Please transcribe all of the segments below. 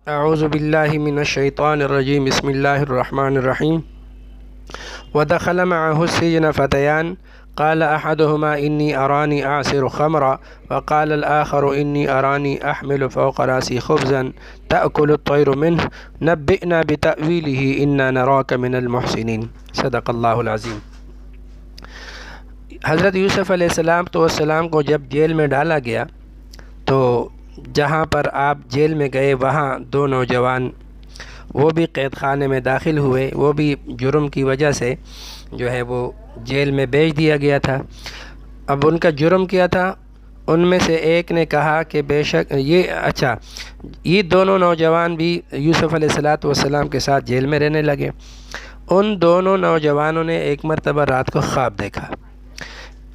اعوذ باللہ من الشیطان الرجیم بسم اللہ الرحمن الرحیم ودخل معه السجن فتيان قال احدهما انی ارانی اعصر خمرا وقال الآخر انی ارانی احمل فوق راسي خبزا تأكل الطير منه نبئنا بتأویلہ انا نراک من المحسنین۔ صدق اللہ العظیم۔ حضرت یوسف علیہ السلام کو جب جیل میں ڈالا گیا تو جہاں پر آپ جیل میں گئے وہاں دو نوجوان وہ بھی قید خانے میں داخل ہوئے، وہ بھی جرم کی وجہ سے جو ہے وہ جیل میں بھیج دیا گیا تھا۔ اب ان کا جرم کیا تھا؟ ان میں سے ایک نے کہا کہ بے شک یہ دونوں نوجوان بھی یوسف علیہ السلام کے ساتھ جیل میں رہنے لگے۔ ان دونوں نوجوانوں نے ایک مرتبہ رات کو خواب دیکھا۔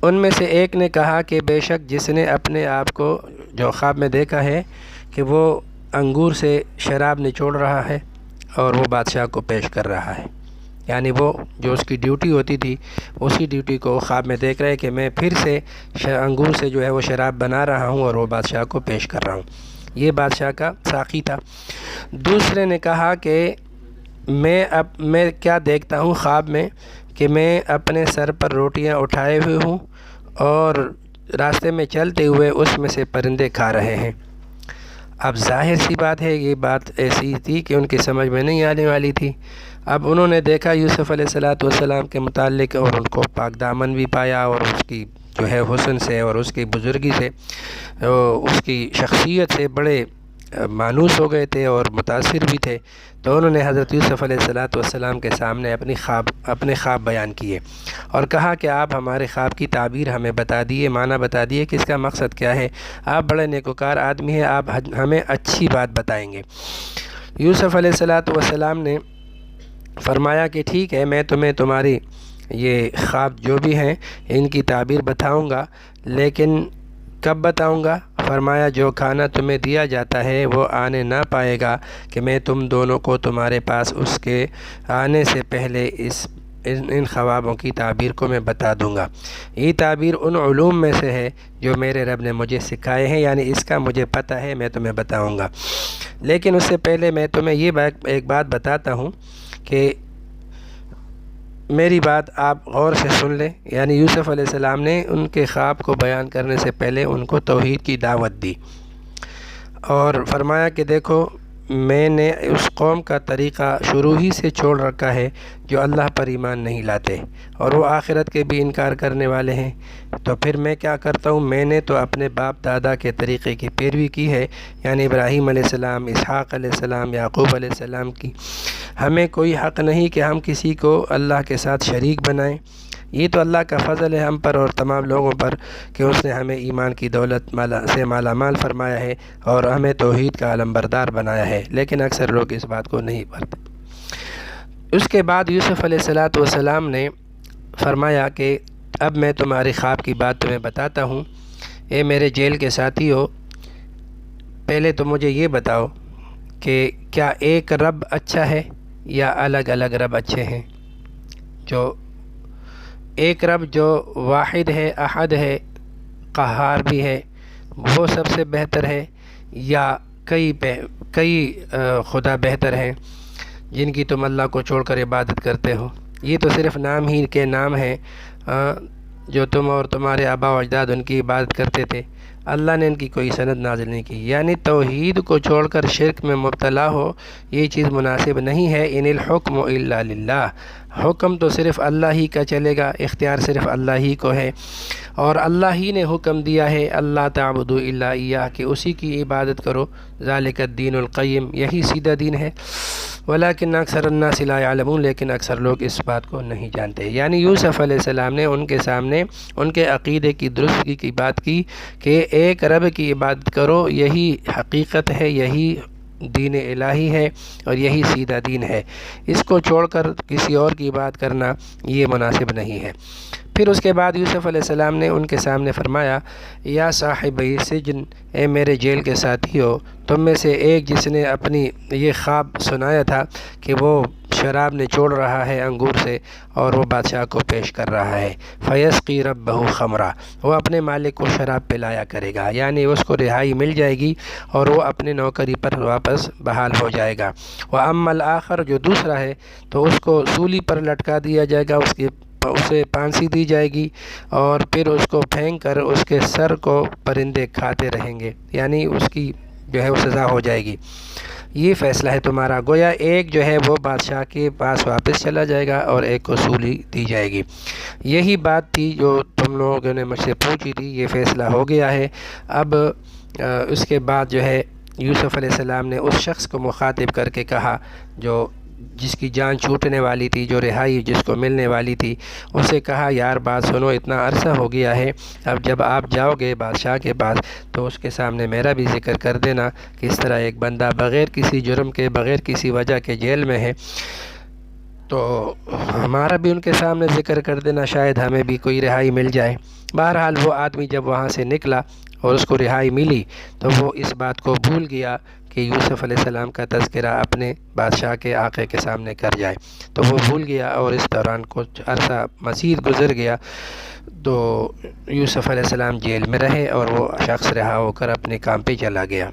ان میں سے ایک نے کہا کہ بے شک جس نے اپنے آپ کو جو خواب میں دیکھا ہے کہ وہ انگور سے شراب نچوڑ رہا ہے اور وہ بادشاہ کو پیش کر رہا ہے، یعنی وہ جو اس کی ڈیوٹی ہوتی تھی اسی ڈیوٹی کو خواب میں دیکھ رہے کہ میں پھر سے انگور سے جو ہے وہ شراب بنا رہا ہوں اور وہ بادشاہ کو پیش کر رہا ہوں۔ یہ بادشاہ کا ساقی تھا۔ دوسرے نے کہا کہ میں کیا دیکھتا ہوں خواب میں کہ میں اپنے سر پر روٹیاں اٹھائے ہوئے ہوں اور راستے میں چلتے ہوئے اس میں سے پرندے کھا رہے ہیں۔ اب ظاہر سی بات ہے یہ بات ایسی تھی کہ ان کی سمجھ میں نہیں آنے والی تھی۔ اب انہوں نے دیکھا یوسف علیہ السلام کے متعلق اور ان کو پاک دامن بھی پایا اور اس کی جو ہے حسن سے اور اس کی بزرگی سے اس کی شخصیت سے بڑے مانوس ہو گئے تھے اور متاثر بھی تھے۔ تو انہوں نے حضرت یوسف علیہ السلام کے سامنے اپنے خواب بیان کیے اور کہا کہ آپ ہمارے خواب کی تعبیر ہمیں بتا دیے، معنی بتا دیے کہ اس کا مقصد کیا ہے۔ آپ بڑے نیکوکار آدمی ہیں، آپ ہمیں اچھی بات بتائیں گے۔ یوسف علیہ السلام نے فرمایا کہ ٹھیک ہے، میں تمہیں تمہاری یہ خواب جو بھی ہیں ان کی تعبیر بتاؤں گا، لیکن کب بتاؤں گا؟ فرمایا جو کھانا تمہیں دیا جاتا ہے وہ آنے نہ پائے گا کہ میں تم دونوں کو تمہارے پاس اس کے آنے سے پہلے ان خوابوں کی تعبیر کو میں بتا دوں گا۔ یہ تعبیر ان علوم میں سے ہے جو میرے رب نے مجھے سکھائے ہیں، یعنی اس کا مجھے پتہ ہے، میں تمہیں بتاؤں گا۔ لیکن اس سے پہلے میں تمہیں یہ ایک بات بتاتا ہوں کہ میری بات آپ غور سے سن لیں۔ یعنی یوسف علیہ السلام نے ان کے خواب کو بیان کرنے سے پہلے ان کو توحید کی دعوت دی اور فرمایا کہ دیکھو میں نے اس قوم کا طریقہ شروع ہی سے چھوڑ رکھا ہے جو اللہ پر ایمان نہیں لاتے اور وہ آخرت کے بھی انکار کرنے والے ہیں۔ تو پھر میں کیا کرتا ہوں؟ میں نے تو اپنے باپ دادا کے طریقے کی پیروی کی ہے، یعنی ابراہیم علیہ السلام، اسحاق علیہ السلام، یعقوب علیہ السلام کی۔ ہمیں کوئی حق نہیں کہ ہم کسی کو اللہ کے ساتھ شریک بنائیں۔ یہ تو اللہ کا فضل ہے ہم پر اور تمام لوگوں پر کہ اس نے ہمیں ایمان کی دولت سے مالا مال فرمایا ہے اور ہمیں توحید کا علمبردار بنایا ہے، لیکن اکثر لوگ اس بات کو نہیں پڑھتے۔ اس کے بعد یوسف علیہ السلام نے فرمایا کہ اب میں تمہاری خواب کی بات تمہیں بتاتا ہوں۔ اے میرے جیل کے ساتھی ہو، پہلے تو مجھے یہ بتاؤ کہ کیا ایک رب اچھا ہے یا الگ الگ رب اچھے ہیں؟ جو ایک رب جو واحد ہے، احد ہے، قہار بھی ہے، وہ سب سے بہتر ہے، یا کئی خدا بہتر ہیں جن کی تم اللہ کو چھوڑ کر عبادت کرتے ہو؟ یہ تو صرف نام ہی کے نام ہیں جو تم اور تمہارے آباء و اجداد ان کی عبادت کرتے تھے، اللہ نے ان کی کوئی سند نازل نہیں کی۔ یعنی توحید کو چھوڑ کر شرک میں مبتلا ہو، یہ چیز مناسب نہیں ہے۔ ان الحکم الا للہ، حکم تو صرف اللہ ہی کا چلے گا، اختیار صرف اللہ ہی کو ہے اور اللہ ہی نے حکم دیا ہے اللہ تعبدوا الا ایاہ کہ اسی کی عبادت کرو، ذالک الدین القیم، یہی سیدھا دین ہے۔ ولیکن اکثر الناس لا یعلمون، لیکن اکثر لوگ اس بات کو نہیں جانتے۔ یعنی یوسف علیہ السلام نے ان کے سامنے ان کے عقیدے کی درستگی کی بات کی کہ ایک رب کی عبادت کرو، یہی حقیقت ہے، یہی دین الہی ہے اور یہی سیدھا دین ہے، اس کو چھوڑ کر کسی اور کی بات کرنا یہ مناسب نہیں ہے۔ پھر اس کے بعد یوسف علیہ السلام نے ان کے سامنے فرمایا، یا صاحبی سجن، اے میرے جیل کے ساتھیو، تم میں سے ایک جس نے اپنی یہ خواب سنایا تھا کہ وہ شراب نچوڑ رہا ہے انگور سے اور وہ بادشاہ کو پیش کر رہا ہے، فیسقی ربہ خمرا، وہ اپنے مالک کو شراب پلایا کرے گا، یعنی اس کو رہائی مل جائے گی اور وہ اپنے نوکری پر واپس بحال ہو جائے گا۔ وَأَمَّا الْآخَرُ، جو دوسرا ہے تو اس کو سولی پر لٹکا دیا جائے گا، اسے پھانسی دی جائے گی اور پھر اس کو پھینک کر اس کے سر کو پرندے کھاتے رہیں گے، یعنی اس کی جو ہے وہ سزا ہو جائے گی۔ یہ فیصلہ ہے تمہارا۔ گویا ایک جو ہے وہ بادشاہ کے پاس واپس چلا جائے گا اور ایک کو سولی دی جائے گی۔ یہی بات تھی جو تم لوگوں نے مجھ سے پوچھی تھی، یہ فیصلہ ہو گیا ہے۔ اب اس کے بعد جو ہے یوسف علیہ السلام نے اس شخص کو مخاطب کر کے کہا جس کی جان چھوٹنے والی تھی، جو رہائی جس کو ملنے والی تھی، اسے کہا، یار بات سنو، اتنا عرصہ ہو گیا ہے، اب جب آپ جاؤ گے بادشاہ کے پاس تو اس کے سامنے میرا بھی ذکر کر دینا کہ اس طرح ایک بندہ بغیر کسی جرم کے، بغیر کسی وجہ کے جیل میں ہے، تو ہمارا بھی ان کے سامنے ذکر کر دینا، شاید ہمیں بھی کوئی رہائی مل جائے۔ بہرحال وہ آدمی جب وہاں سے نکلا اور اس کو رہائی ملی تو وہ اس بات کو بھول گیا کہ یوسف علیہ السلام کا تذکرہ اپنے بادشاہ کے آقے کے سامنے کر جائے، تو وہ بھول گیا اور اس دوران کچھ عرصہ مزید گزر گیا، تو یوسف علیہ السلام جیل میں رہے اور وہ شخص رہا ہو کر اپنے کام پہ چلا گیا۔